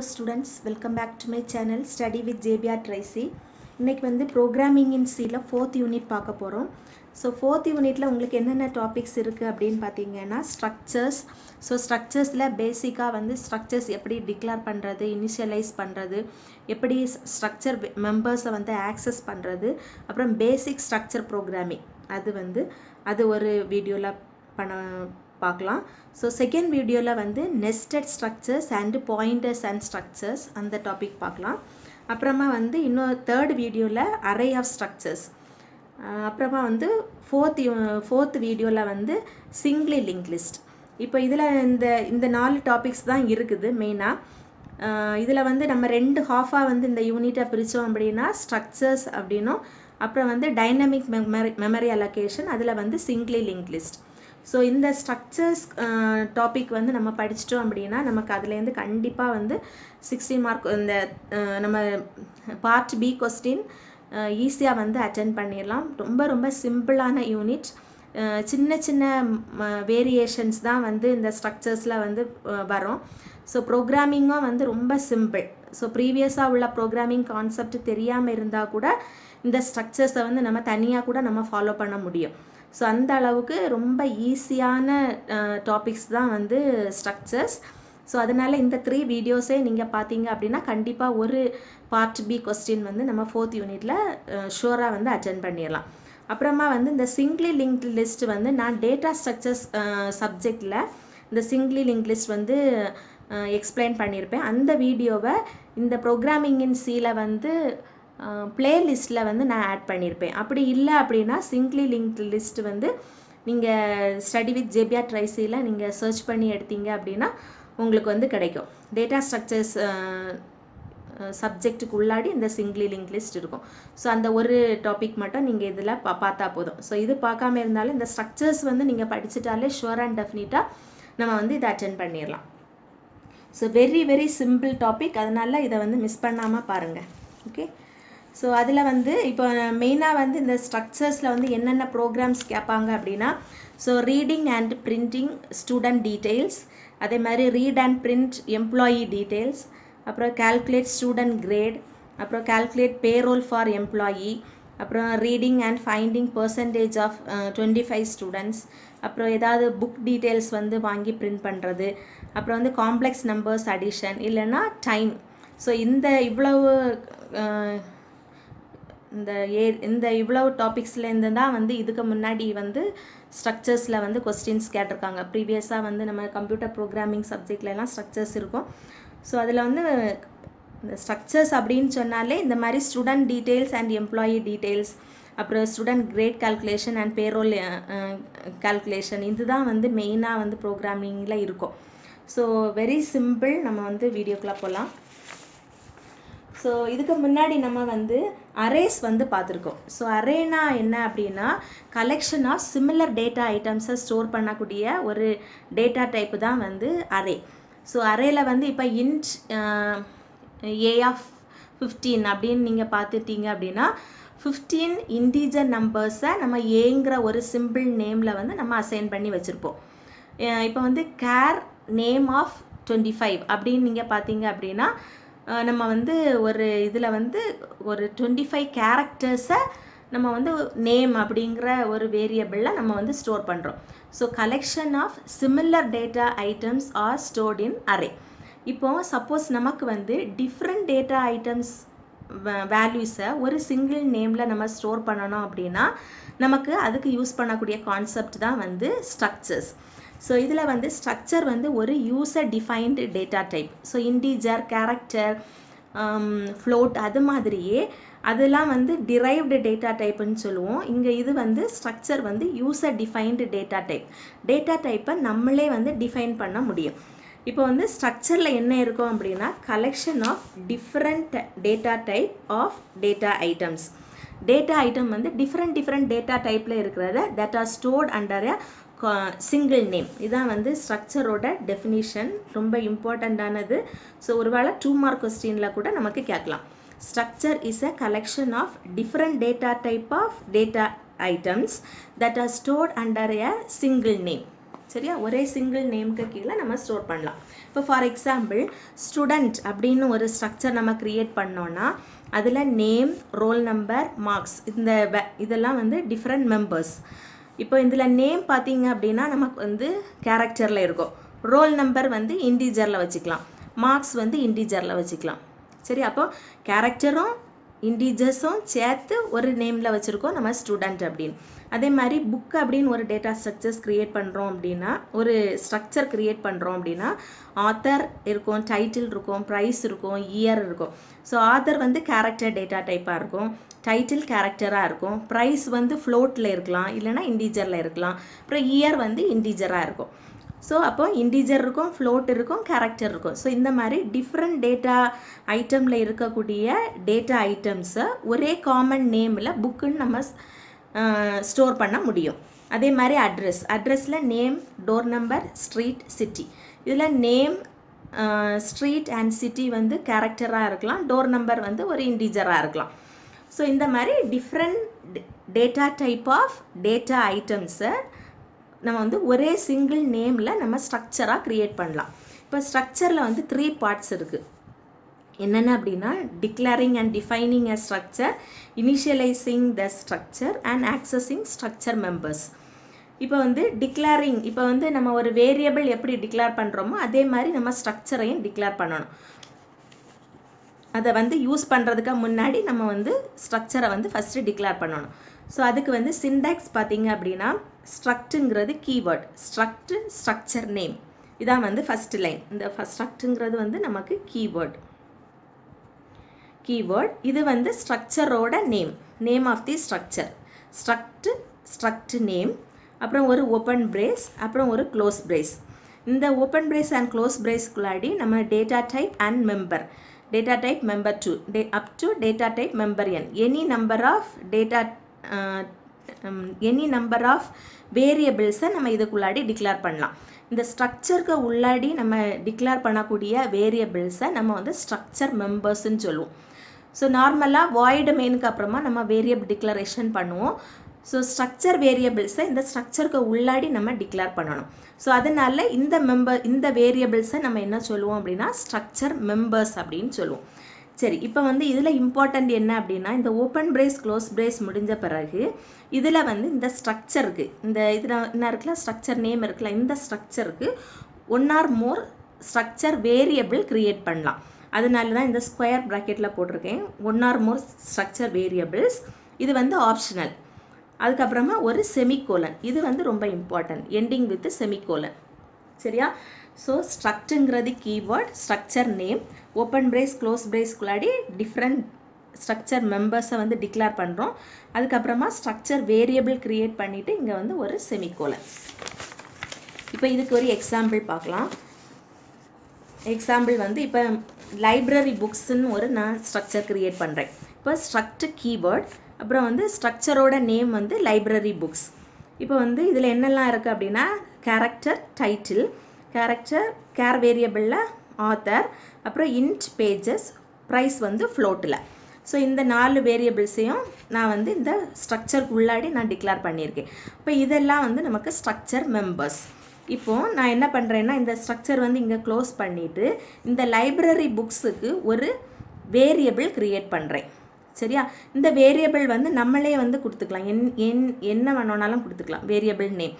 Hello students, welcome back to my channel Study with JBR Tracy. இன்னைக்கு வந்து Programming in Cல 4th unit பார்க்க போகிறோம். So 4th unitல உங்களுக்கு என்னென்ன டாபிக்ஸ் இருக்குது அப்படின்னு பார்த்தீங்கன்னா ஸ்ட்ரக்சர்ஸ். ஸோ ஸ்ட்ரக்சர்ஸில் பேசிக்காக வந்து ஸ்ட்ரக்சர்ஸ் எப்படி டிக்ளேர் பண்ணுறது, இனிஷியலைஸ் பண்ணுறது, எப்படி ஸ்ட்ரக்சர் மெம்பர்ஸை வந்து ஆக்சஸ் பண்ணுறது, அப்புறம் பேசிக் ஸ்ட்ரக்சர் ப்ரோக்ராமிங் அது ஒரு வீடியோவில் பார்க்கலாம். ஸோ செகண்ட் வீடியோவில் வந்து nested structures and pointers and structures அந்த டாபிக் பார்க்கலாம். அப்புறமா வந்து இன்னும் தேர்ட் வீடியோவில் அரே ஆஃப் ஸ்ட்ரக்சர்ஸ், அப்புறமா வந்து ஃபோர்த் வீடியோவில் வந்து சிங்கிளி லிங்க் லிஸ்ட். இப்போ இதில் இந்த 4 டாபிக்ஸ் தான் இருக்குது மெயினாக. இதில் வந்து நம்ம 2 ஹாஃபாக வந்து இந்த யூனிட்டை பிரித்தோம் அப்படின்னா ஸ்ட்ரக்சர்ஸ் அப்படின்னும், அப்புறம் வந்து டைனமிக் மெமரி அலோகேஷன், அதில் வந்து சிங்கிளி லிங்க் லிஸ்ட். ஸோ இந்த ஸ்ட்ரக்சர்ஸ் டாபிக் வந்து நம்ம படிச்சிட்டோம் அப்படின்னா நமக்கு அதுலேருந்து கண்டிப்பாக வந்து 16 மார்க் இந்த நம்ம பார்ட் பி கொஸ்டின் ஈஸியாக வந்து அட்டென்ட் பண்ணிடலாம். ரொம்ப ரொம்ப சிம்பிளான யூனிட். சின்ன சின்ன வேரியேஷன்ஸ் தான் வந்து இந்த ஸ்ட்ரக்சர்ஸில் வந்து வரும். ஸோ ப்ரோக்ராமிங்கும் வந்து ரொம்ப சிம்பிள். ஸோ ப்ரீவியஸாக உள்ள ப்ரோக்ராமிங் கான்செப்ட் தெரியாமல் இருந்தால் கூட இந்த ஸ்ட்ரக்சர்ஸை வந்து நம்ம தனியாக கூட நம்ம ஃபாலோ பண்ண முடியும். ஸோ அந்த அளவுக்கு ரொம்ப ஈஸியான டாபிக்ஸ் தான் வந்து ஸ்ட்ரக்சர்ஸ். ஸோ அதனால் இந்த 3 வீடியோஸே நீங்கள் பார்த்தீங்க அப்படின்னா கண்டிப்பாக ஒரு பார்ட் பி கொஸ்டின் வந்து நம்ம 4th யூனிட்டில் ஷூராக வந்து அட்டென்ட் பண்ணிடலாம். அப்புறமா வந்து இந்த சிங்கிளி லிங்க் லிஸ்ட் வந்து நான் டேட்டா ஸ்ட்ரக்சர்ஸ் சப்ஜெக்டில் இந்த சிங்கிளி லிங்க் லிஸ்ட் வந்து எக்ஸ்பிளைன் பண்ணியிருப்பேன். அந்த வீடியோவை இந்த ப்ரோக்ராமிங் இன் சியில் வந்து பிளேலிஸ்ட்டில் வந்து நான் ஆட் பண்ணியிருப்பேன். அப்படி இல்லை அப்படின்னா சிங்கிளி லிங்க் லிஸ்ட் வந்து நீங்கள் ஸ்டடி வித் ஜேபிஆர் ட்ரைசியில் நீங்கள் சர்ச் பண்ணி எடுத்தீங்க அப்படின்னா உங்களுக்கு வந்து கிடைக்கும். டேட்டா ஸ்ட்ரக்சர்ஸ் சப்ஜெக்ட்டுக்கு உள்ளாடி இந்த சிங்கிளி லிங்க் லிஸ்ட் இருக்கும். ஸோ அந்த ஒரு டாபிக் மட்டும் நீங்கள் இதில் பார்த்தா போதும். ஸோ இது பார்க்காம இருந்தாலும் இந்த ஸ்ட்ரக்சர்ஸ் வந்து நீங்கள் படிச்சுட்டாலே ஷுவர் அண்ட் டெஃபினிட்டாக நம்ம வந்து இதை அட்டென்ட் பண்ணிடலாம். So very very simple topic, அதனால் இதை வந்து மிஸ் பண்ணாமல் பாருங்கள். ஓகே, ஸோ அதில் வந்து இப்போ மெயினாக வந்து இந்த ஸ்ட்ரக்சர்ஸில் வந்து என்னென்ன ப்ரோக்ராம்ஸ் கேட்பாங்க அப்படின்னா, so reading and printing student details, அதே மாதிரி read and print employee details, அப்புறம் கால்குலேட் ஸ்டூடெண்ட் கிரேட், அப்புறம் கால்குலேட் பேரோல் ஃபார் எம்ப்ளாயி, அப்புறம் reading and finding percentage of 25 students, அப்புறம் ஏதாவது புக் டீட்டெயில்ஸ் வந்து வாங்கி பிரிண்ட் பண்ணுறது, அப்புறம் வந்து காம்ப்ளெக்ஸ் நம்பர்ஸ் அடிஷன் இல்லைன்னா டைம். ஸோ இந்த இவ்வளவு டாபிக்ஸ்லேருந்து தான் வந்து இதுக்கு முன்னாடி வந்து ஸ்ட்ரக்சர்ஸில் வந்து கொஸ்டின்ஸ் கேட்டிருக்காங்க. ப்ரீவியஸாக வந்து நம்ம கம்ப்யூட்டர் ப்ரோக்ராமிங் சப்ஜெக்ட்லலாம் ஸ்ட்ரக்சர்ஸ் இருக்கும். ஸோ அதில் வந்து இந்த ஸ்ட்ரக்சர்ஸ் அப்படின்னு சொன்னாலே இந்த மாதிரி student details and employee details, அப்புறம் student grade calculation and payroll calculation, இதுதான் வந்து மெயினாக வந்து ப்ரோக்ராமிங்கில் இருக்கும். So very simple. நம்ம வந்து வீடியோக்குள்ளே போகலாம். ஸோ இதுக்கு முன்னாடி நம்ம வந்து அரேஸ் வந்து பார்த்துருக்கோம். ஸோ அரேனா என்ன அப்படின்னா கலெக்ஷன் ஆஃப் சிமிலர் டேட்டா ஐட்டம்ஸை ஸ்டோர் பண்ணக்கூடிய ஒரு டேட்டா டைப்பு தான் வந்து அரே. ஸோ அரேயில் வந்து இப்போ இன்ட் ஏ ஆஃப் 15 அப்படின்னு நீங்கள் பார்த்துட்டீங்க அப்படின்னா 15 இன்டீஜர் நம்பர்ஸை நம்ம ஏங்கிற ஒரு சிம்பிள் நேமில் வந்து நம்ம அசைன் பண்ணி வச்சுருப்போம். இப்போ வந்து கேர் நேம் ஆஃப் 25 அப்படின்னு நீங்கள் பார்த்தீங்க அப்படின்னா நம்ம வந்து ஒரு இதில் வந்து ஒரு 25 கேரக்டர்ஸை நம்ம வந்து நேம் அப்படிங்கிற ஒரு வேரியபிளில் நம்ம வந்து ஸ்டோர் பண்ணுறோம். So collection of similar data items are stored in array. இப்போது சப்போஸ் நமக்கு வந்து டிஃப்ரெண்ட் டேட்டா ஐட்டம்ஸ் வேல்யூஸை ஒரு சிங்கிள் நேமில் நம்ம ஸ்டோர் பண்ணணும் அப்படின்னா நமக்கு அதுக்கு யூஸ் பண்ணக்கூடிய கான்செப்ட் தான் வந்து ஸ்ட்ரக்சர்ஸ். ஸோ இதில் வந்து ஸ்ட்ரக்சர் வந்து ஒரு user defined data type. So integer, character, float, அது மாதிரியே அதெல்லாம் வந்து டிரைவ்டு டேட்டா டைப்புன்னு சொல்லுவோம். இங்கே இது வந்து ஸ்ட்ரக்சர் வந்து user defined data type. Data டைப்பை நம்மளே வந்து டிஃபைன் பண்ண முடியும். இப்போ வந்து ஸ்ட்ரக்சரில் என்ன இருக்கும் அப்படின்னா collection of different data type of data items. Data item வந்து டிஃப்ரெண்ட் டேட்டா டைப்பில் இருக்கிறத that are stored under a single name. இதான் வந்து ஸ்ட்ரக்சரோட டெஃபினிஷன், ரொம்ப இம்பார்ட்டண்ட்டானது. ஸோ ஒருவேளை 2 மார்க் கொஸ்டினில் கூட நமக்கு கேட்கலாம். Structure is a collection of different data type of data items that are stored under a single name. சரியா, ஒரே சிங்கிள் நேமுக்கு கீழே நம்ம ஸ்டோர் பண்ணலாம். இப்போ ஃபார் எக்ஸாம்பிள் ஸ்டூடெண்ட் அப்படின்னு ஒரு ஸ்ட்ரக்சர் நம்ம க்ரியேட் பண்ணோன்னா அதில் நேம், ரோல் நம்பர், மார்க்ஸ் இதெல்லாம் வந்து டிஃப்ரெண்ட் மெம்பர்ஸ். இப்போ இதில் நேம் பார்த்தீங்க அப்படின்னா நமக்கு வந்து கேரக்டரில் இருக்கும், ரோல் நம்பர் வந்து இன்டீஜரில் வச்சுக்கலாம், மார்க்ஸ் வந்து இன்டீஜரில் வச்சுக்கலாம். சரி, அப்போ கேரக்டரும் இன்டீஜர்ஸும் சேர்த்து ஒரு நேமில் வச்சுருக்கோம் நம்ம ஸ்டூடெண்ட் அப்படின்னு. அதே மாதிரி புக் அப்படின்னு ஒரு டேட்டா ஸ்ட்ரக்சர்ஸ் க்ரியேட் பண்ணுறோம் அப்படின்னா, ஒரு ஸ்ட்ரக்சர் க்ரியேட் பண்ணுறோம் அப்படின்னா ஆத்தர் இருக்கும், டைட்டில் இருக்கும், ப்ரைஸ் இருக்கும், இயர் இருக்கும். ஸோ ஆத்தர் வந்து கேரக்டர் டேட்டா டைப்பாக இருக்கும், டைட்டில் கேரக்டராக இருக்கும், ப்ரைஸ் வந்து ஃப்ளோட்டில் இருக்கலாம், இல்லைனா இன்டீஜரில் இருக்கலாம், அப்புறம் இயர் வந்து இன்டீஜராக இருக்கும். ஸோ அப்போ இன்டீஜர் இருக்கும், ஃப்ளோட் இருக்கும், கேரக்டர் இருக்கும். ஸோ இந்த மாதிரி டிஃப்ரெண்ட் டேட்டா ஐட்டமில் இருக்கக்கூடிய டேட்டா ஐட்டம்ஸை ஒரே காமன் நேமில் புக்குன்னு நம்ம ஸ்டோர் பண்ண முடியும். அதே மாதிரி அட்ரஸில் name, door number, street, city. இதில் நேம், ஸ்ட்ரீட் அண்ட் சிட்டி வந்து கேரக்டராக இருக்கலாம், டோர் நம்பர் வந்து ஒரு இன்டீஜராக இருக்கலாம். ஸோ இந்த மாதிரி different data type of data ஐட்டம்ஸை நம்ம வந்து ஒரே சிங்கிள் நேமில் நம்ம ஸ்ட்ரக்சராக க்ரியேட் பண்ணலாம். இப்போ ஸ்ட்ரக்சரில் வந்து 3 பார்ட்ஸ் இருக்குது. என்னென்ன அப்படின்னா declaring and defining a structure, initialising the structure and accessing structure members. இப்போ வந்து டிக்ளேரிங், இப்போ வந்து நம்ம ஒரு வேரியபிள் எப்படி டிக்ளேர் பண்ணுறோமோ அதே மாதிரி நம்ம ஸ்ட்ரக்சரையும் டிக்ளேர் பண்ணணும். அதை வந்து யூஸ் பண்ணுறதுக்கு முன்னாடி நம்ம வந்து ஸ்ட்ரக்சரை வந்து ஃபஸ்ட்டு டிக்ளேர் பண்ணணும். ஸோ அதுக்கு வந்து சின்டாக்ஸ் பார்த்தீங்க அப்படின்னா ஸ்ட்ரக்ட்டுங்கிறது கீவேர்ட், ஸ்ட்ரக்சர் நேம், இதான் வந்து ஃபஸ்ட் லைன். இந்த ஸ்ட்ரக்ட்டுங்கிறது வந்து நமக்கு கீவேர்ட். இது வந்து ஸ்ட்ரக்சரோட name of the structure. Struct name, அப்புறம் ஒரு ஓப்பன் பிரேஸ், அப்புறம் ஒரு க்ளோஸ் பிரேஸ். இந்த ஓப்பன் பிரேஸ் அண்ட் க்ளோஸ் பிரேஸ்க்குள்ளாடி நம்ம data type and member, data type member 2 up to data type member n, any number of வேரியபிள்ஸை நம்ம இதுக்குள்ளாடி டிக்ளேர் பண்ணலாம். இந்த ஸ்ட்ரக்சருக்கு உள்ளாடி நம்ம டிக்ளேர் பண்ணக்கூடிய வேரியபிள்ஸை நம்ம வந்து ஸ்ட்ரக்சர் மெம்பர்ஸ்ன்னு சொல்லுவோம். ஸோ நார்மலாக வாய்டு மெயினுக்கு அப்புறமா நம்ம வேரியபிள் டிக்ளரேஷன் பண்ணுவோம். ஸோ ஸ்ட்ரக்சர் வேரியபிள்ஸை இந்த ஸ்ட்ரக்சருக்கு உள்ளாடி நம்ம டிக்ளேர் பண்ணணும். ஸோ அதனால் இந்த வேரியபிள்ஸை நம்ம என்ன சொல்லுவோம் அப்படின்னா ஸ்ட்ரக்சர் மெம்பர்ஸ் அப்படின்னு சொல்லுவோம். சரி, இப்போ வந்து இதில் இம்பார்ட்டண்ட் என்ன அப்படின்னா இந்த ஓப்பன் பிரேஸ் க்ளோஸ் பிரேஸ் முடிஞ்ச பிறகு இதில் வந்து இந்த ஸ்ட்ரக்சருக்கு இதில் என்ன இருக்குல்ல ஸ்ட்ரக்சர் நேம் இருக்குல்ல, இந்த ஸ்ட்ரக்சருக்கு 1 or more structure variable create பண்ணலாம். அதனால தான் இந்த ஸ்கொயர் ப்ராக்கெட்டில் போட்டிருக்கேன் 1 or more ஸ்ட்ரக்சர் வேரியபிள்ஸ். இது வந்து ஆப்ஷனல். அதுக்கப்புறமா ஒரு செமிகோலன், இது வந்து ரொம்ப இம்பார்ட்டன்ட், எண்டிங் வித் செமிகோலன். சரியா? ஸோ ஸ்ட்ரக்ட்டுங்கிறது keyword, structure name, open brace close பிரேஸ்க்குள்ளாடி டிஃப்ரெண்ட் ஸ்ட்ரக்சர் மெம்பர்ஸை வந்து டிக்ளேர் பண்ணுறோம். அதுக்கப்புறமா ஸ்ட்ரக்சர் வேரியபிள் க்ரியேட் பண்ணிவிட்டு இங்கே வந்து ஒரு செமிகோலன். இப்போ இதுக்கு ஒரு எக்ஸாம்பிள் பார்க்கலாம். எக்ஸாம்பிள் வந்து இப்போ லைப்ரரி புக்ஸ்ன்னு ஒரு நான் ஸ்ட்ரக்சர் க்ரியேட் பண்ணுறேன். இப்போ ஸ்ட்ரக்ட் கீவேர்ட், அப்புறம் வந்து ஸ்ட்ரக்சரோட நேம் வந்து லைப்ரரி புக்ஸ். இப்போ வந்து இதில் என்னெல்லாம் இருக்குது அப்படின்னா கேரக்டர், டைட்டில், கேர் வேரியபிளில் ஆத்தர், அப்புறம் இன்ட் பேஜஸ், ப்ரைஸ் வந்து ஃப்ளோட்டில். ஸோ இந்த 4 வேரியபிள்ஸையும் நான் வந்து இந்த ஸ்ட்ரக்சருக்கு உள்ளாடி நான் டிக்ளேர் பண்ணியிருக்கேன். இப்போ இதெல்லாம் வந்து நமக்கு ஸ்ட்ரக்சர் மெம்பர்ஸ். இப்போது நான் என்ன பண்ணுறேன்னா இந்த ஸ்ட்ரக்சர் வந்து இங்கே க்ளோஸ் பண்ணிவிட்டு இந்த லைப்ரரி புக்ஸுக்கு ஒரு வேரியபிள் க்ரியேட் பண்ணுறேன். சரியா? இந்த வேரியபிள் வந்து நம்மளே வந்து கொடுத்துக்கலாம், என்ன வேணும்னாலும் கொடுத்துக்கலாம் வேரியபிள் நேம்.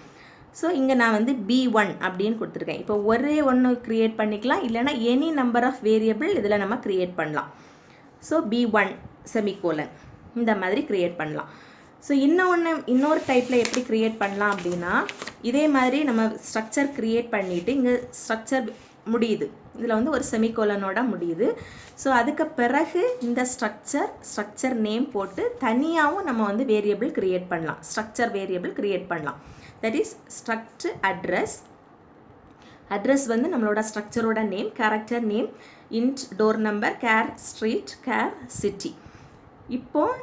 ஸோ இங்கே நான் வந்து B1 அப்படின்னு கொடுத்துருக்கேன். இப்போ ஒரே ஒன்று க்ரியேட் பண்ணிக்கலாம், இல்லைனா எனி நம்பர் ஆஃப் வேரியபிள் இதில் நம்ம க்ரியேட் பண்ணலாம். ஸோ B1 செமிகோலன் இந்த மாதிரி க்ரியேட் பண்ணலாம். ஸோ இன்னொரு டைப்பில் எப்படி க்ரியேட் பண்ணலாம் அப்படின்னா இதே மாதிரி நம்ம ஸ்ட்ரக்சர் க்ரியேட் பண்ணிவிட்டு இங்கே ஸ்ட்ரக்சர் முடியுது, இதில் வந்து ஒரு செமிகோலனோட முடியுது. ஸோ அதுக்கு பிறகு இந்த ஸ்ட்ரக்சர் நேம் போட்டு தனியாகவும் நம்ம வந்து வேரியபிள் க்ரியேட் பண்ணலாம், ஸ்ட்ரக்சர் வேரியபிள் க்ரியேட் பண்ணலாம். தட் இஸ் ஸ்ட்ரக்ட் அட்ரஸ் வந்து நம்மளோட ஸ்ட்ரக்சரோட name, character name, int door number, char street, char city. இப்போது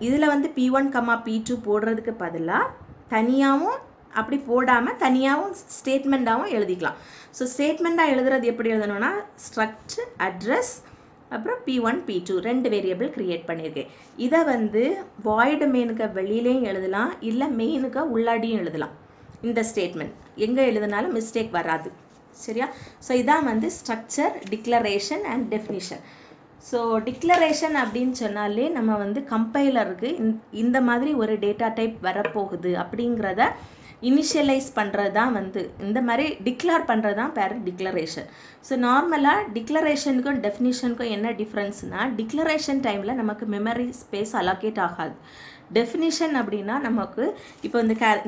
இதில் வந்து P1, P2 போடுறதுக்கு பதிலாக தனியாகவும் அப்படி போடாமல் தனியாகவும் ஸ்டேட்மெண்ட்டாகவும் எழுதிக்கலாம். ஸோ ஸ்டேட்மெண்ட்டாக எழுதுறது எப்படி எழுதணும்னா ஸ்ட்ரக்ட் அட்ரஸ், அப்புறம் P1, P2 2 வேரியபிள் க்ரியேட் பண்ணியிருக்கேன். இதை வந்து வாய்டு மெயினுக்கு வெளியிலையும் எழுதலாம், இல்லை மெயினுக்கு உள்ளாடியும் எழுதலாம். இந்த ஸ்டேட்மெண்ட் எங்கே எழுதினாலும் மிஸ்டேக் வராது. சரியா? ஸோ இதான் வந்து structure, declaration and definition. So declaration அப்படின்னு சொன்னாலே நம்ம வந்து கம்பைலருக்கு இந்த மாதிரி ஒரு டேட்டா டைப் வரப்போகுது அப்படிங்கிறத இனிஷியலைஸ் பண்ணுறது தான் வந்து இந்த மாதிரி டிக்ளேர் பண்ணுறது தான் பேர் டிக்ளரேஷன். ஸோ நார்மலாக டிக்ளரேஷனுக்கும் டெஃபினிஷனுக்கும் என்ன டிஃப்ரென்ஸ்னால், டிக்ளரேஷன் டைமில் நமக்கு மெமரி ஸ்பேஸ் அலோகேட் ஆகாது. டெஃபினிஷன் அப்படின்னா நமக்கு இப்போ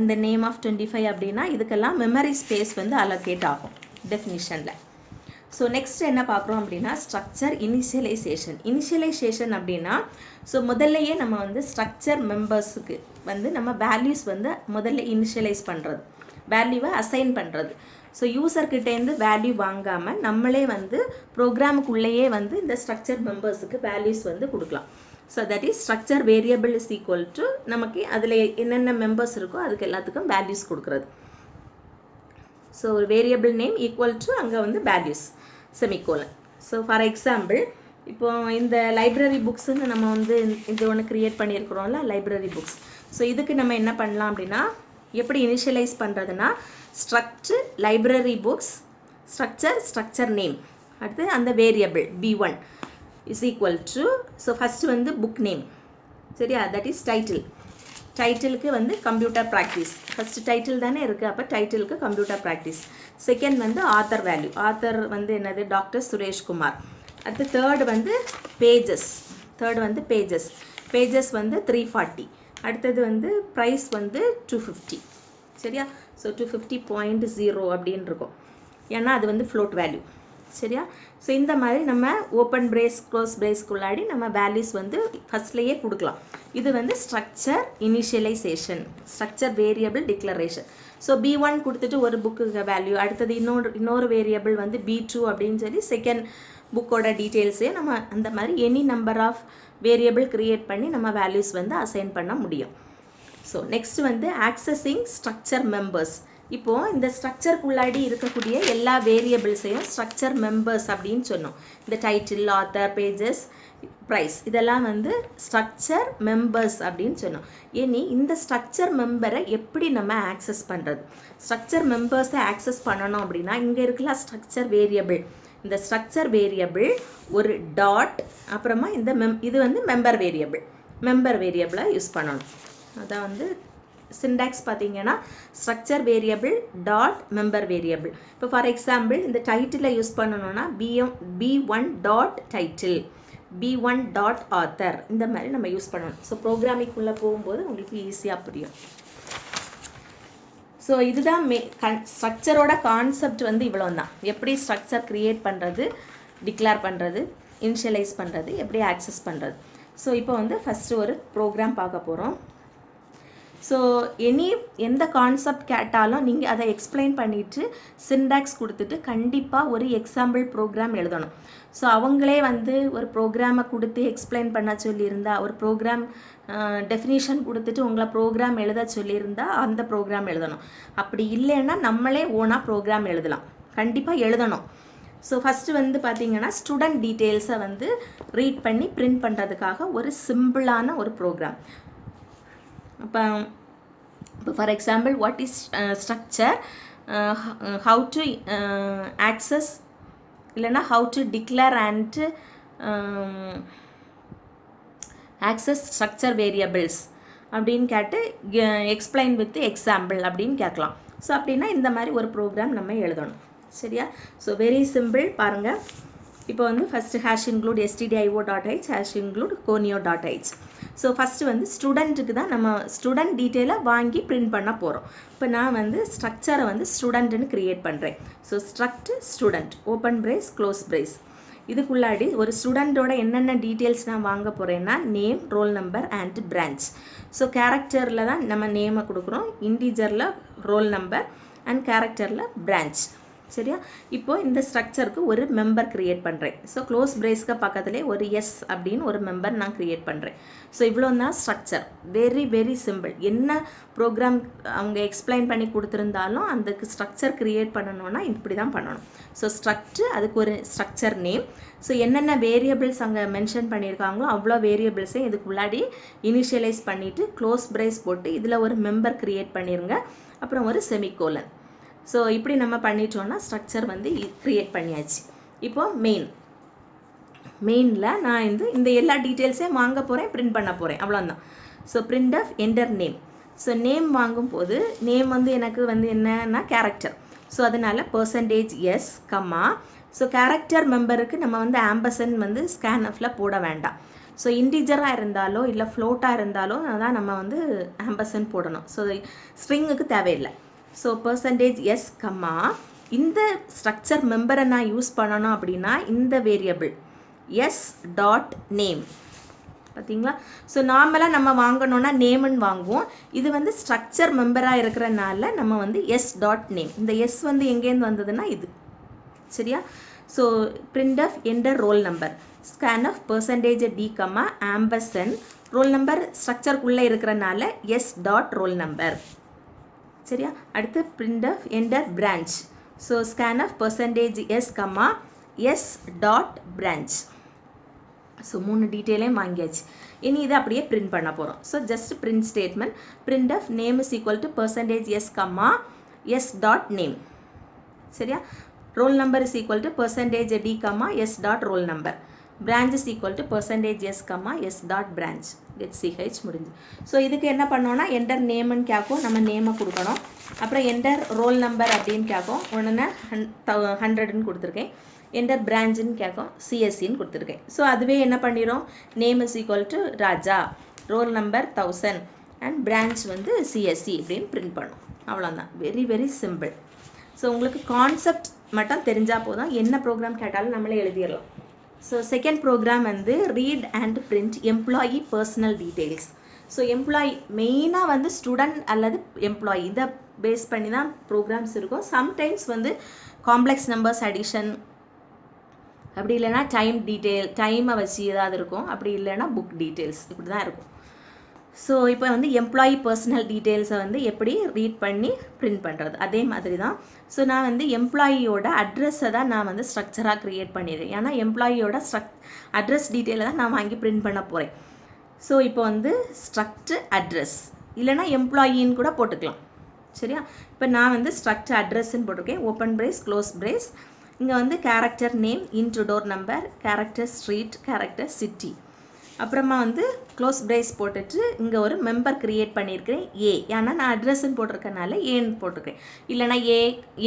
இந்த நேம் ஆஃப் 25 அப்படின்னா இதுக்கெல்லாம் மெமரி ஸ்பேஸ் வந்து அலோகேட் ஆகும் டெஃபினிஷனில். ஸோ நெக்ஸ்ட் என்ன பார்க்குறோம் அப்படின்னா ஸ்ட்ரக்சர் இனிஷியலைசேஷன். இனிஷியலைசேஷன் அப்படின்னா ஸோ முதல்லையே நம்ம வந்து ஸ்ட்ரக்சர் மெம்பர்ஸுக்கு வந்து நம்ம வேல்யூஸ் வந்து முதல்ல இனிஷியலைஸ் பண்ணுறது, வேல்யூவை அசைன் பண்ணுறது. ஸோ யூசர்கிட்டேருந்து வேல்யூ வாங்காமல் நம்மளே வந்து ப்ரோக்ராமுக்குள்ளேயே வந்து இந்த ஸ்ட்ரக்சர் மெம்பர்ஸுக்கு வேல்யூஸ் வந்து கொடுக்கலாம். So that is structure variable is equal to நமக்கு அதில் என்னென்ன மெம்பர்ஸ் இருக்கோ அதுக்கு எல்லாத்துக்கும் வேல்யூஸ் கொடுக்குறது. ஸோ ஒரு வேரியபிள் நேம் ஈக்குவல் டு அங்கே வந்து values semicolon. So for example இப்போ இந்த லைப்ரரி புக்ஸுன்னு நம்ம வந்து இது ஒன்று க்ரியேட் பண்ணியிருக்கிறோம்ல, லைப்ரரி புக்ஸ். ஸோ இதுக்கு நம்ம என்ன பண்ணலாம் அப்படின்னா எப்படி இனிஷியலைஸ் பண்ணுறதுன்னா structure library books structure name, அடுத்து அந்த variable b1 is equal to so first வந்து புக் நேம். சரியா? That is title. டைட்டிலுக்கு வந்து கம்ப்யூட்டர் ப்ராக்டிஸ், ஃபஸ்ட்டு டைட்டில் தானே இருக்குது, அப்போ டைட்டிலுக்கு கம்ப்யூட்டர் ப்ராக்டிஸ். செகண்ட் வந்து ஆத்தர் வேல்யூ, ஆத்தர் வந்து என்னது டாக்டர் சுரேஷ்குமார். அடுத்து தேர்டு வந்து பேஜஸ், பேஜஸ் வந்து 340. அடுத்தது வந்து ப்ரைஸ் வந்து 250. சரியா? ஸோ 250.0 அப்படின்னு இருக்கும், ஏன்னா அது வந்து ஃப்ளோட் வேல்யூ. சரியா? ஸோ இந்த மாதிரி நம்ம ஓப்பன் பிரேஸ் க்ளோஸ் பிரேஸ்க்குள்ளாடி நம்ம வேல்யூஸ் வந்து ஃபஸ்ட்லேயே கொடுக்கலாம். இது வந்து structure initialization, structure variable declaration. So b1 கொடுத்துட்டு ஒரு புக்கு வேல்யூ, அடுத்தது இன்னொரு வேரியபிள் வந்து b2 அப்படின்னு சொல்லி செகண்ட் புக்கோட டீட்டெயில்ஸையும் நம்ம அந்த மாதிரி any number of variable create பண்ணி நம்ம வேல்யூஸ் வந்து அசைன் பண்ண முடியும். ஸோ நெக்ஸ்ட் வந்து ஆக்சஸிங் ஸ்ட்ரக்சர் மெம்பர்ஸ். இப்போது இந்த ஸ்ட்ரக்சருக்குள்ளாடி இருக்கக்கூடிய எல்லா வேரியபிள்ஸையும் ஸ்ட்ரக்சர் மெம்பர்ஸ் அப்படின்னு சொன்னோம். இந்த டைட்டில், ஆத்தர், பேஜஸ், ப்ரைஸ் இதெல்லாம் வந்து ஸ்ட்ரக்சர் மெம்பர்ஸ் அப்படின்னு சொன்னோம். இனி இந்த ஸ்ட்ரக்சர் மெம்பரை எப்படி நம்ம ஆக்சஸ் பண்ணுறது? ஸ்ட்ரக்சர் மெம்பர்ஸை ஆக்சஸ் பண்ணணும் அப்படின்னா இங்கே இருக்கலாம் ஸ்ட்ரக்சர் வேரியபிள். இந்த ஸ்ட்ரக்சர் வேரியபிள் ஒரு டாட், அப்புறமா இந்த இது வந்து மெம்பர் வேரியபிளை யூஸ் பண்ணணும். அதான் வந்து சிண்டாக்ஸ் பார்த்தீங்கன்னா structure variable dot member variable. இப்போ ஃபார் எக்ஸாம்பிள் இந்த டைட்டிலை யூஸ் பண்ணணும்னா b1 dot title, b1 dot author, இந்த மாதிரி நம்ம யூஸ் பண்ணணும். ஸோ ப்ரோக்ராமிங்குள்ளே போகும்போது உங்களுக்கு ஈஸியாக புரியும். ஸோ இதுதான் ஸ்ட்ரக்சரோட கான்செப்ட் வந்து இவ்வளோ தான். எப்படி ஸ்ட்ரக்சர் க்ரியேட் பண்ணுறது, டிக்ளேர் பண்ணுறது, இனிஷியலைஸ் பண்ணுறது, எப்படி ஆக்சஸ் பண்ணுறது. ஸோ இப்போ வந்து ஃபஸ்ட்டு ஒரு ப்ரோக்ராம் பார்க்க போகிறோம். ஸோ எந்த கான்செப்ட் கேட்டாலும் நீங்கள் அதை எக்ஸ்பிளைன் பண்ணிவிட்டு சிண்டாக்ஸ் கொடுத்துட்டு கண்டிப்பாக ஒரு எக்ஸாம்பிள் ப்ரோக்ராம் எழுதணும். ஸோ அவங்களே வந்து ஒரு ப்ரோக்ராமை கொடுத்து எக்ஸ்பிளைன் பண்ண சொல்லியிருந்தா, ஒரு ப்ரோக்ராம் டெஃபினிஷன் கொடுத்துட்டு உங்களை ப்ரோக்ராம் எழுத சொல்லியிருந்தா அந்த ப்ரோக்ராம் எழுதணும். அப்படி இல்லைன்னா நம்மளே ஓனாக ப்ரோக்ராம் எழுதலாம், கண்டிப்பாக எழுதணும். ஸோ ஃபஸ்ட்டு வந்து பார்த்திங்கன்னா ஸ்டூடெண்ட் டீட்டெயில்ஸை வந்து ரீட் பண்ணி பிரிண்ட் பண்ணுறதுக்காக ஒரு சிம்பிளான ஒரு ப்ரோக்ராம். இப்போ for example what is structure, how to access, இல்லைன்னா how to declare and access structure variables அப்படின்னு கேட்டு எக்ஸ்பிளைன் வித் எக்ஸாம்பிள் அப்படின்னு கேட்கலாம். ஸோ அப்படின்னா இந்த மாதிரி ஒரு ப்ரோக்ராம் நம்ம எழுதணும். சரியா? ஸோ வெரி சிம்பிள் பாருங்கள். இப்போ வந்து first hash include stdio.h hash include conio.h. So first வந்து ஸ்டூடெண்ட்டுக்கு தான் நம்ம ஸ்டூடெண்ட் டீட்டெயிலை வாங்கி பிரிண்ட் பண்ண போகிறோம். இப்போ நான் வந்து ஸ்ட்ரக்சரை வந்து ஸ்டூடெண்ட்டுன்னு க்ரியேட் பண்ணுறேன். So student open brace close brace, இதுக்குள்ளாடி ஒரு ஸ்டூடெண்ட்டோட என்னென்ன டீட்டெயில்ஸ் நான் வாங்க போகிறேன்னா name, roll number and branch. So கேரக்டரில் தான் நம்ம நேமை கொடுக்குறோம், இன்டீஜரில் ரோல் நம்பர் அண்ட் கேரக்டரில் பிரான்ச். சரியா? இப்போது இந்த ஸ்ட்ரக்சருக்கு ஒரு மெம்பர் க்ரியேட் பண்ணுறேன். ஸோ க்ளோஸ் பிரேஸ்க்கு பக்கத்துலேயே ஒரு எஸ் அப்படின்னு ஒரு மெம்பர் நான் க்ரியேட் பண்ணுறேன். ஸோ இவ்வளோ தான் ஸ்ட்ரக்சர். Very very simple. என்ன ப்ரோக்ராம் அவங்க எக்ஸ்பிளைன் பண்ணி கொடுத்துருந்தாலும் அதுக்கு ஸ்ட்ரக்சர் க்ரியேட் பண்ணணுன்னா இப்படி தான் பண்ணணும். ஸோ ஸ்ட்ரக்சர், அதுக்கு ஒரு ஸ்ட்ரக்சர் நேம். ஸோ என்னென்ன வேரியபிள்ஸ் அங்கே மென்ஷன் பண்ணியிருக்காங்களோ அவ்வளோ வேரியபிள்ஸையும் இதுக்கு முன்னாடி இனிஷியலைஸ் பண்ணிவிட்டு க்ளோஸ் பிரேஸ் போட்டு இதில் ஒரு மெம்பர் க்ரியேட் பண்ணிடுங்க. அப்புறம் ஒரு செமிகோலன். ஸோ இப்படி நம்ம பண்ணிட்டோன்னா ஸ்ட்ரக்சர் வந்து க்ரியேட் பண்ணியாச்சு. இப்போது மெயினில் நான் இந்த எல்லா டீட்டெயில்ஸையும் வாங்க போகிறேன், பிரிண்ட் பண்ண போகிறேன், அவ்வளோதான். So print of enter name. So name வாங்கும்போது நேம் வந்து எனக்கு வந்து என்னன்னா கேரக்டர். ஸோ அதனால் %s, ஸோ கேரக்டர் மெம்பருக்கு நம்ம வந்து ஆம்பர்சன்ட் வந்து ஸ்கேன்எஃப்பில் போட வேண்டாம். ஸோ இன்டிஜராக இருந்தாலோ இல்லை ஃப்ளோட்டாக இருந்தாலோ அதான் நம்ம வந்து ஆம்பர்சன்ட் போடணும். ஸோ ஸ்ட்ரிங்குக்கு தேவையில்லை. ஸோ %s, இந்த ஸ்ட்ரக்சர் மெம்பரை நான் யூஸ் பண்ணணும் அப்படின்னா இந்த வேரியபிள் s.name பார்த்தீங்களா. ஸோ நார்மலாக நம்ம வாங்கணுன்னா நேம்னு வாங்குவோம். இது வந்து ஸ்ட்ரக்சர் மெம்பராக இருக்கிறனால நம்ம வந்து s.name. இந்த எஸ் வந்து எங்கேருந்து வந்ததுன்னா இது சரியா. So print of enter roll number, scan of %d, ampersand roll number ஸ்ட்ரக்சருக்குள்ளே இருக்கிறனால s.roll number சரியா. அடுத்து print of enter branch. So scan of %s, s.branch. So 3 டீட்டெயிலையும் வாங்கியாச்சு. இனி இதை அப்படியே பிரிண்ட் பண்ண போகிறோம். So just print statement, print of name is equal to %s, s.name சரியா. Roll number is equal to %d, s.roll number. branch is equal to %s, s.branch. get ch முடிஞ்சு. So இதுக்கு என்ன பண்ணோன்னா என்டர் நேம்னு கேட்கும், நம்ம நேமை கொடுக்கணும். அப்புறம் என்டர் ரோல் நம்பர் அப்படின்னு கேட்கும், உடனே 100ன்னு கொடுத்துருக்கேன். என்டர் பிரான்ச்சுன்னு கேட்கும், சிஎஸ்சின்னு கொடுத்துருக்கேன். ஸோ அதுவே என்ன பண்ணிடும், name is equal to Raja, roll number 1000 and branch வந்து சிஎஸ்சி அப்படின்னு பிரிண்ட் பண்ணும். அவ்வளோதான். Very very simple. ஸோ உங்களுக்கு கான்செப்ட் மட்டும் தெரிஞ்சால் போதும், என்ன ப்ரோக்ராம் கேட்டாலும் நம்மளே எழுதிடலாம். ஸோ செகண்ட் ப்ரோக்ராம் வந்து read and print employee personal details. So employee மெயினாக வந்து ஸ்டூடெண்ட் அல்லது எம்ப்ளாயி இதை பேஸ் பண்ணி தான் ப்ரோக்ராம்ஸ் இருக்கும். சம்டைம்ஸ் வந்து காம்ப்ளெக்ஸ் நம்பர்ஸ் அடிஷன், அப்படி இல்லைனா டைமை வச்சு ஏதாவது இருக்கும், அப்படி இல்லைனா புக் டீட்டெயில்ஸ், இப்படி தான் இருக்கும். ஸோ இப்போ வந்து எம்ப்ளாயி பர்சனல் டீட்டெயில்ஸை வந்து எப்படி ரீட் பண்ணி பிரிண்ட் பண்ணுறது அதே மாதிரி தான். ஸோ நான் வந்து எம்ப்ளாயியோட அட்ரஸை தான் நான் வந்து ஸ்ட்ரக்சராக க்ரியேட் பண்ணிடுறேன். ஏன்னா எம்ப்ளாயியோட அட்ரஸ் டீட்டெயிலை தான் நான் வாங்கி பிரிண்ட் பண்ண போகிறேன். ஸோ இப்போ வந்து ஸ்ட்ரக்ட் அட்ரஸ் இல்லைனா எம்ப்ளாயின்னு கூட போட்டுக்கலாம் சரியா. இப்போ நான் வந்து ஸ்ட்ரக்ட் அட்ரஸ்ன்னு போட்டிருக்கேன், ஓப்பன் பிரேஸ் க்ளோஸ் பிரேஸ். இங்கே வந்து character name, int door number, character street, character city. அப்புறமா வந்து க்ளோஸ் பிரேஸ் போட்டுட்டு இங்கே ஒரு மெம்பர் க்ரியேட் பண்ணியிருக்கிறேன் ஏ, ஏன்னா நான் அட்ரஸ்ன்னு போட்டிருக்கனால ஏன்னு போட்டிருக்கேன். இல்லைனா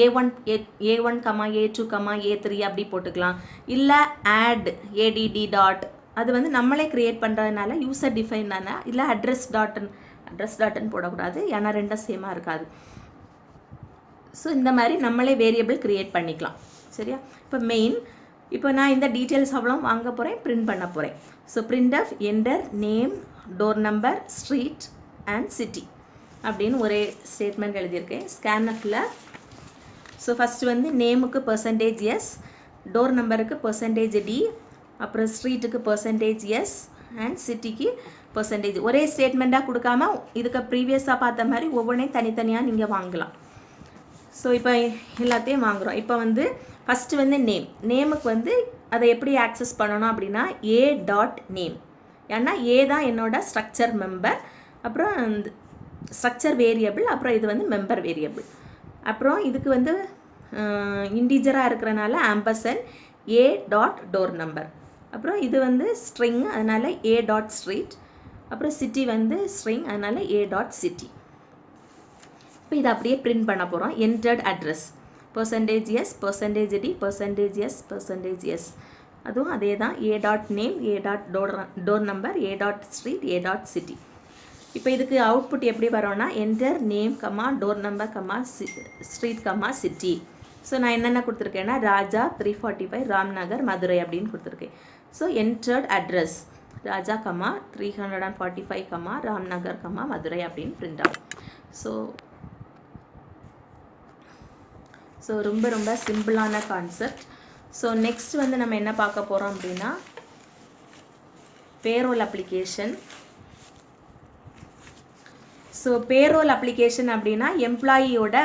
A1, A2, A3 அப்படி போட்டுக்கலாம். இல்லை add add அது வந்து நம்மளே க்ரியேட் பண்ணுறதுனால யூசர் டிஃபைன் தானே. இல்லை அட்ரஸ் டாட்டன் போடக்கூடாது, ஏன்னா ரெண்டும் சேமாக இருக்காது. ஸோ இந்த மாதிரி நம்மளே வேரியபிள் க்ரியேட் பண்ணிக்கலாம் சரியா. இப்போ மெயின், இப்போ நான் இந்த டீட்டெயில்ஸ் அவ்வளோ வாங்க போகிறேன், பிரிண்ட் பண்ண போகிறேன். So print of enter name, door number, street and city அப்படின்னு ஒரே ஸ்டேட்மெண்ட் எழுதியிருக்கேன். ஸ்கேன்எஃப்பில் ஸோ ஃபஸ்ட்டு வந்து நேமுக்கு %s, டோர் நம்பருக்கு %d, அப்புறம் ஸ்ட்ரீட்டுக்கு %s அண்ட் சிட்டிக்கு %. ஒரே ஸ்டேட்மெண்ட்டாக கொடுக்காம இதுக்கு ப்ரீவியஸாக பார்த்த மாதிரி ஒவ்வொன்றையும் தனித்தனியாக நீங்கள் வாங்கலாம். ஸோ இப்போ எல்லாத்தையும் வாங்குகிறோம். இப்போ வந்து ஃபஸ்ட்டு வந்து நேமுக்கு வந்து அதை எப்படி ஆக்சஸ் பண்ணணும் அப்படின்னா A.name, ஏன்னா ஏ தான் என்னோட ஸ்ட்ரக்சர் மெம்பர், அப்புறம் ஸ்ட்ரக்சர் வேரியபிள், அப்புறம் இது வந்து மெம்பர் வேரியபிள். அப்புறம் இதுக்கு வந்து இன்டிஜராக இருக்கிறனால ஆம்பர்சன்ட் A.door number. அப்புறம் இது வந்து ஸ்ட்ரிங், அதனால் A.street. அப்புறம் சிட்டி வந்து ஸ்ட்ரிங், அதனால் A.city. இப்போ இதை அப்படியே பிரிண்ட் பண்ண போகிறோம். Entered address %s, %d, %s. அதுவும் அதே தான். A.name, A.door number, A.street, A.city. இப்போ இதுக்கு அவுட்புட் எப்படி வரோன்னா enter name, door number, street, city. So நான் என்னென்ன கொடுத்துருக்கேன்னா ராஜா 345 ராம்நகர் மதுரை அப்படின்னு கொடுத்துருக்கேன். So entered address Raja 345 Ramnagar Madurai அப்படின்னு பிரிண்ட் ஆகும். ஸோ ரொம்ப ரொம்ப சிம்பிளான கான்செப்ட். ஸோ நெக்ஸ்ட் வந்து நம்ம என்ன பார்க்க போகிறோம் அப்படின்னா payroll application. So payroll application அப்படின்னா எம்ப்ளாயியோட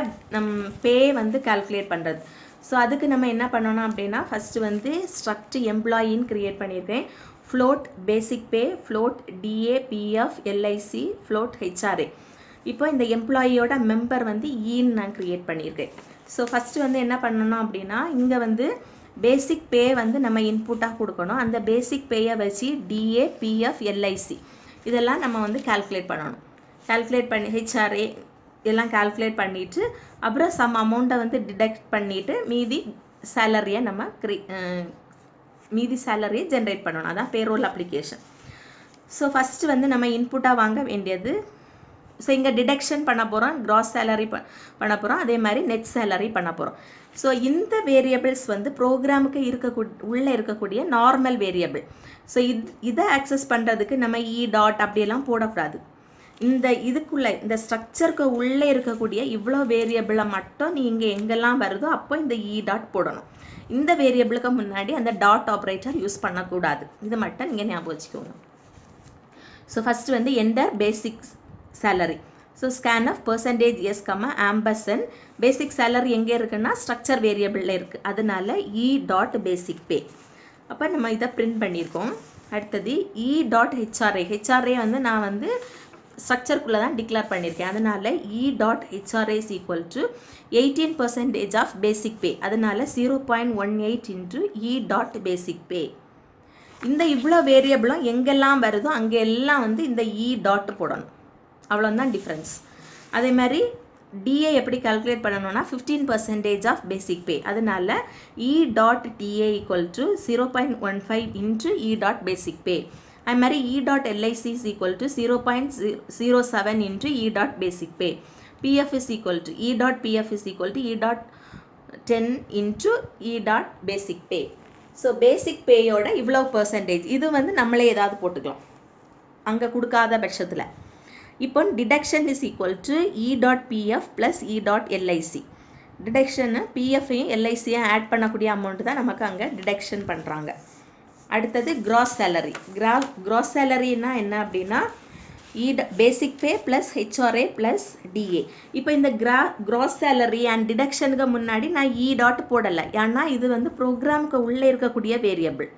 பே வந்து கால்குலேட் பண்ணுறது. ஸோ அதுக்கு நம்ம என்ன பண்ணணும் அப்படின்னா ஃபஸ்ட்டு வந்து ஸ்ட்ரக்ட் எம்ப்ளாயின்னு க்ரியேட் பண்ணியிருக்கேன். Float basic pay, float DA, PF, LIC, float HRA. இப்போ இந்த எம்ப்ளாயியோட மெம்பர் வந்து ஈன்னு நான் க்ரியேட் பண்ணியிருக்கேன். ஸோ ஃபஸ்ட்டு வந்து என்ன பண்ணணும் அப்படின்னா, இங்கே வந்து பேசிக் பே வந்து நம்ம இன்புட்டாக கொடுக்கணும். அந்த பேசிக் பேயை வச்சு டிஏ, பிஎஃப், எல்ஐசி இதெல்லாம் நம்ம வந்து கால்குலேட் பண்ணணும். கால்குலேட் பண்ணி ஹெச்ஆர்ஏ எல்லாம் கால்குலேட் பண்ணிவிட்டு அப்புறம் சம் அமௌண்ட்டை வந்து டிடெக்ட் பண்ணிவிட்டு மீதி சேலரியை நம்ம ஜென்ரேட் பண்ணணும். அதான் பேரோல் அப்ளிகேஷன். ஸோ ஃபஸ்ட்டு வந்து நம்ம இன்புட்டாக வாங்க வேண்டியது, ஸோ இங்கே டிடெக்ஷன் பண்ண போகிறோம், கிராஸ் சேலரி பண்ண போகிறோம், அதே மாதிரி நெட் சேலரி பண்ண போகிறோம். ஸோ இந்த வேரியபிள்ஸ் வந்து ப்ரோக்ராமுக்கு உள்ளே இருக்கக்கூடிய நார்மல் வேரியபிள். ஸோ இதை ஆக்சஸ் பண்ணுறதுக்கு நம்ம டாட் அப்படியெல்லாம் போடக்கூடாது. இந்த ஸ்ட்ரக்சருக்கு உள்ளே இருக்கக்கூடிய இவ்வளோ வேரியபிளை மட்டும் நீங்கள் எங்கெல்லாம் வருதோ அப்போ இந்த டாட் போடணும். இந்த வேரியபிளுக்கு முன்னாடி அந்த டாட் ஆப்ரேட்டர் யூஸ் பண்ணக்கூடாது. இது மட்டும் நீங்கள் ஞாபகம் வச்சுக்கோங்க. ஸோ ஃபஸ்ட்டு வந்து enter basic salary. So scan of percentage s ampersand basic salary எங்கே இருக்குன்னா ஸ்ட்ரக்சர் வேரியபிளில் இருக்குது. அதனால டாட் பேசிக் பே. அப்போ நம்ம இதை பிரிண்ட் பண்ணியிருக்கோம். அடுத்தது டாட் ஹெச்ஆர்ஏ வந்து நான் வந்து ஸ்ட்ரக்சருக்குள்ளே தான் டிக்ளேர் பண்ணியிருக்கேன். அதனால் dot HRA is equal to 18% of basic pay. அதனால் 0.18 இன்ட்டு டாட் பேசிக் பே. இந்த இவ்வளோ வேரியபிளும் எங்கெல்லாம் வருதோ அங்கே எல்லாம் வந்து இந்த டாட் போடணும். அவ்வளோதான் டிஃப்ரென்ஸ். அதே மாதிரி டிஏ எப்படி கால்குலேட் பண்ணணும்னா 15% ஆஃப் பேசிக் பே. அதனால dot DA equal to 0.15 into dot basic pay. அது மாதிரி dot LIC is equal to 0.07 into dot basic pay. PF is equal to dot PF is equal to dot 10 into dot basic pay. So basic பேயோட இவ்வளோ percentage இது வந்து நம்மளே ஏதாவது போட்டுக்கலாம் அங்கே கொடுக்காத பட்சத்தில். இப்போ deduction is equal to dot PF plus dot LIC. டிடக்ஷனு பிஎஃப்பையும் எல்ஐசியும் ஆட் பண்ணக்கூடிய அமௌண்ட்டு தான் நமக்கு அங்கே டிடக்ஷன் பண்ணுறாங்க. அடுத்தது கிராஸ் சேலரி. கிராஸ் சேலரின்னா என்ன அப்படின்னா basic pay plus HRA plus DA. இப்போ இந்த கிராஸ் சேலரி அண்ட் டிடக்ஷனுக்கு முன்னாடி நான் டாட் போடலை, ஏன்னா இது வந்து ப்ரோக்ராமுக்கு உள்ளே இருக்கக்கூடிய வேரியபிள்.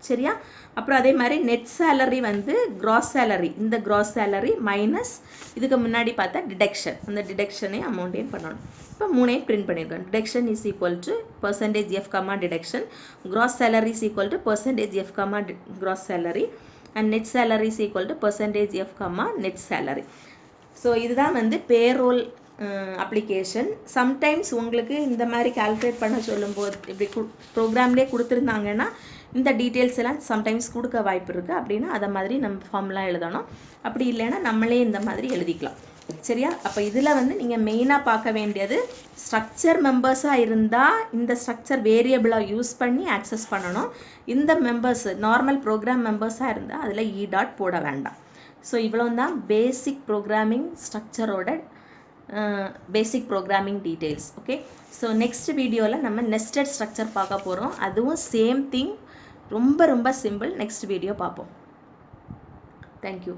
சரியா? அப்புறம் அதே மாதிரி நெட் சேலரி வந்து கிராஸ் சேலரி, இந்த கிராஸ் சேலரி மைனஸ் இதுக்கு முன்னாடி பார்த்தா டிடக்ஷன், அந்த டிடக்ஷனையும் அமௌண்ட்டையும் பண்ணணும். இப்போ மூணையும் பிரிண்ட் பண்ணியிருக்கோம். Deduction is equal to percentage f comma deduction, gross salary is equal to percentage f comma gross salary and net salary is equal to percentage f comma net salary. So இதுதான் வந்து payroll application. Sometimes உங்களுக்கு இந்த மாதிரி calculate பண்ண சொல்லும்போது இப்படி ப்ரோக்ராம்லேயே கொடுத்துருந்தாங்கன்னா இந்த டீட்டெயில்ஸ் எல்லாம் சம்டைம்ஸ் கொடுக்க வாய்ப்பு இருக்குது. அப்படின்னா அதை மாதிரி நம்ம ஃபார்ம்லாம் எழுதணும். அப்படி இல்லைன்னா நம்மளே இந்த மாதிரி எழுதிக்கலாம். சரியா? அப்போ இதில் வந்து நீங்கள் மெயினாக பார்க்க வேண்டியது ஸ்ட்ரக்சர் மெம்பர்ஸாக இருந்தால் இந்த ஸ்ட்ரக்சர் வேரியபிளாக யூஸ் பண்ணி ஆக்சஸ் பண்ணணும். இந்த மெம்பர்ஸ் நார்மல் ப்ரோக்ராம் மெம்பர்ஸாக இருந்தால் அதில் டாட் போட வேண்டாம். ஸோ இவ்வளோ தான் பேசிக் ப்ரோக்ராமிங் ஸ்ட்ரக்சரோட basic programming details. Okay, so next வீடியோவில் நம்ம நெஸ்டட் ஸ்ட்ரக்சர் பார்க்க போகிறோம். அதுவும் சேம் திங், ரொம்ப ரொம்ப சிம்பிள். நெக்ஸ்ட் வீடியோ பார்ப்போம். தேங்க்யூ.